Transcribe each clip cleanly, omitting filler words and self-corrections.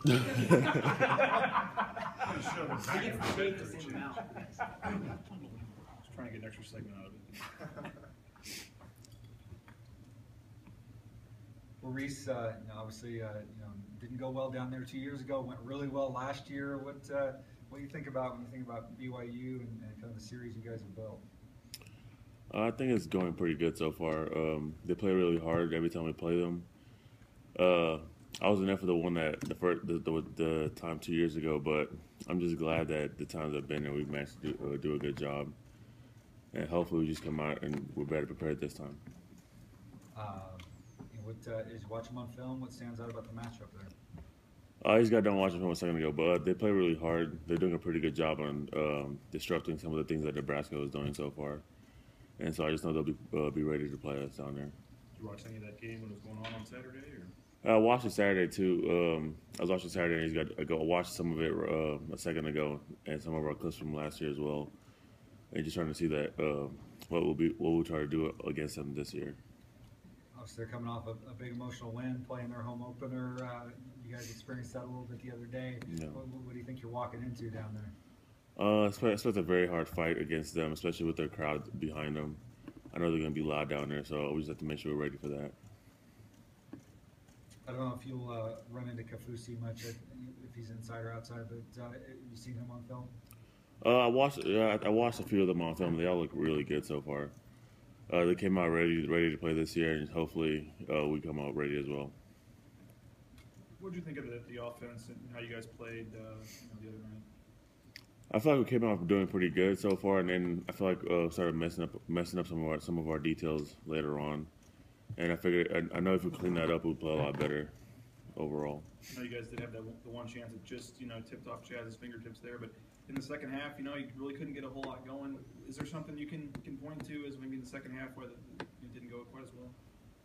He gets the shade to send him out. Just trying to get an extra segment out of it. Well, Rees, obviously, didn't go well down there 2 years ago. Went really well last year. What do you think about when you think about BYU and kind of the series you guys have built? I think it's going pretty good so far. They play really hard every time we play them. I wasn't there for the one that the time 2 years ago, but I'm just glad that the times I've been there, we've managed to do a good job, and hopefully we just come out and we're better prepared this time. Is you watch them on film? What stands out about the matchup there? I just got done watching film a second ago, but they play really hard. They're doing a pretty good job on disrupting some of the things that Nebraska was doing so far, and so I just know they'll be ready to play us down there. Did you watch any of that game when it was going on Saturday? Or? I watched it Saturday too. I was watching Saturday, and I watched some of it a second ago, and some of our clips from last year as well, and just trying to see that what we'll try to do against them this year. Obviously, they're coming off a big emotional win, playing their home opener. You guys experienced that a little bit the other day. Yeah. What do you think you're walking into down there? I expect a very hard fight against them, especially with their crowd behind them. I know they're going to be loud down there, so we just have to make sure we're ready for that. I don't know if you'll run into Kafusi much if he's inside or outside, but you seen him on film? I watched a few of them on film. They all look really good so far. They came out ready to play this year, and hopefully we come out ready as well. What did you think of the offense and how you guys played the other night? I feel like we came out doing pretty good so far, and then I feel like started messing up some of our details later on. And I figured I know if we clean that up, we'd play a lot better overall. I know you guys did have the one chance that just tipped off Chadd's fingertips there, but in the second half, you really couldn't get a whole lot going. Is there something you can point to as maybe in the second half where it didn't go quite as well?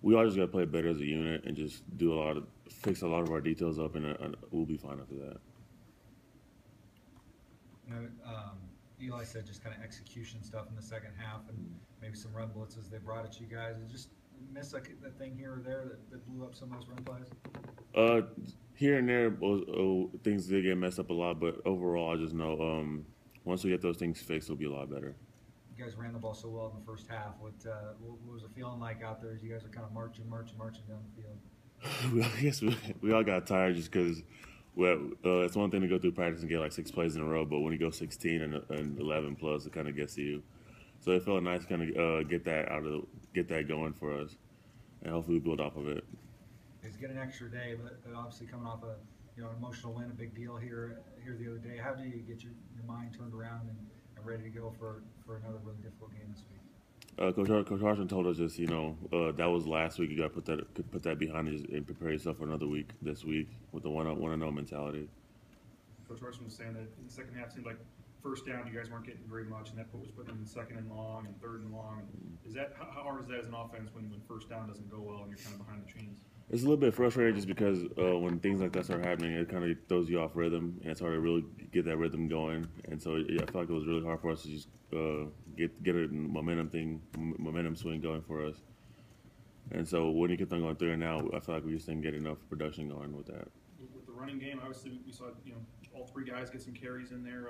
We all just got to play better as a unit and just fix a lot of our details up, and we'll be fine after that. Eli said just kind of execution stuff in the second half and maybe some run blitzes they brought at you guys. It just miss a thing here or there that blew up some of those run plays? Here and there, things did get messed up a lot, but overall, I just know once we get those things fixed, it'll be a lot better. You guys ran the ball so well in the first half. What was it feeling like out there as you guys are kind of marching down the field? I guess we all got tired just because it's one thing to go through practice and get like 6 plays in a row, but when you go 16 and 11 plus, it kind of gets to you. So it felt nice to kind of get that going for us, and hopefully we build off of it. It's get an extra day, but obviously coming off an emotional win, a big deal here the other day. How do you get your mind turned around and ready to go for another really difficult game this week? Coach Harsin told us just that was last week. You got to put that behind you and prepare yourself for another week this week with the 1-0 mentality. Coach Harsin was saying that in the second half it seemed like first down you guys weren't getting very much, and that was putting in second and long and third and long. Is that how hard is that as an offense when first down doesn't go well and you're kind of behind the chains? It's a little bit frustrating just because when things like that start happening, it kind of throws you off rhythm, and it's hard to really get that rhythm going. And so I feel like it was really hard for us to just get a momentum swing going for us. And so when you keep on going through and now, I feel like we just didn't get enough production going with that. With the running game, obviously we saw all three guys get some carries in there.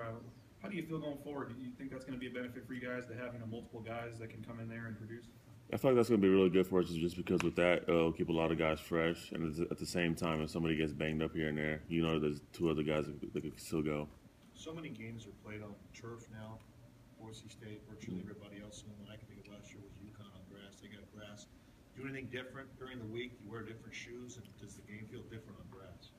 How do you feel going forward? Do you think that's going to be a benefit for you guys to have multiple guys that can come in there and produce? I feel like that's going to be really good for us just because with that, it'll keep a lot of guys fresh. And at the same time, if somebody gets banged up here and there, there's two other guys that could still go. So many games are played on turf now. Boise State, virtually everybody else. The one I can think of last year was UConn on grass. They got grass. Do anything different during the week? Do you wear different shoes? And does the game feel different on grass?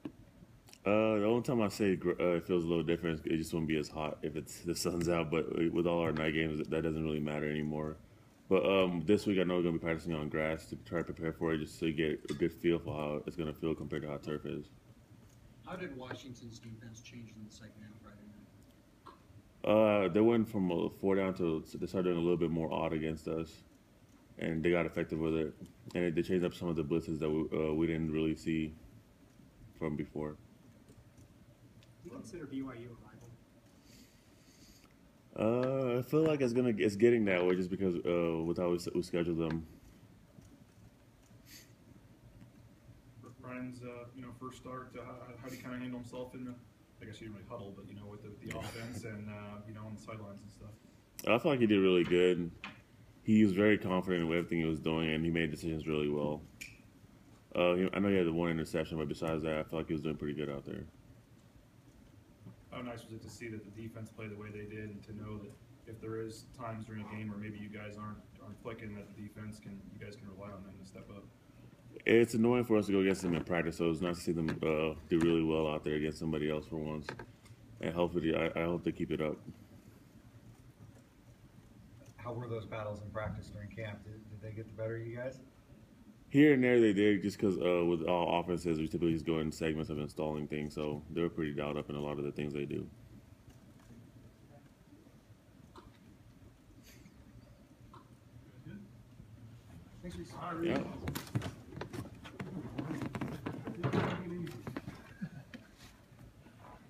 The only time I say it feels a little different, it just won't be as hot if the sun's out. But with all our night games, that doesn't really matter anymore. But this week I know we're going to be practicing on grass to try to prepare for it just to get a good feel for how it's going to feel compared to how turf is. How did Washington's defense change in the second half Friday night? They went from 4 down to they started doing a little bit more odd against us, and they got effective with it. And they changed up some of the blitzes that we didn't really see from before. Do you consider BYU a rival? I feel like it's getting that way just because with how we schedule them. Ryan, Ben's, first start? How do you kind of handle himself in the, I guess you didn't really huddle, but, with the offense and, on the sidelines and stuff? I feel like he did really good. He was very confident in everything he was doing, and he made decisions really well. I know he had the one interception, but besides that, I feel like he was doing pretty good out there. How nice was it to see that the defense played the way they did, and to know that if there is times during a game where maybe you guys aren't clicking, that the defense you guys can rely on them to step up? It's annoying for us to go against them in practice, so it's nice to see them do really well out there against somebody else for once. And hopefully, I hope they keep it up. How were those battles in practice during camp? Did they get the better of you guys? Here and there they did, just because with all offenses, we typically just go in segments of installing things, so they were pretty dialed up in a lot of the things they do. Thanks, Rees. Yeah.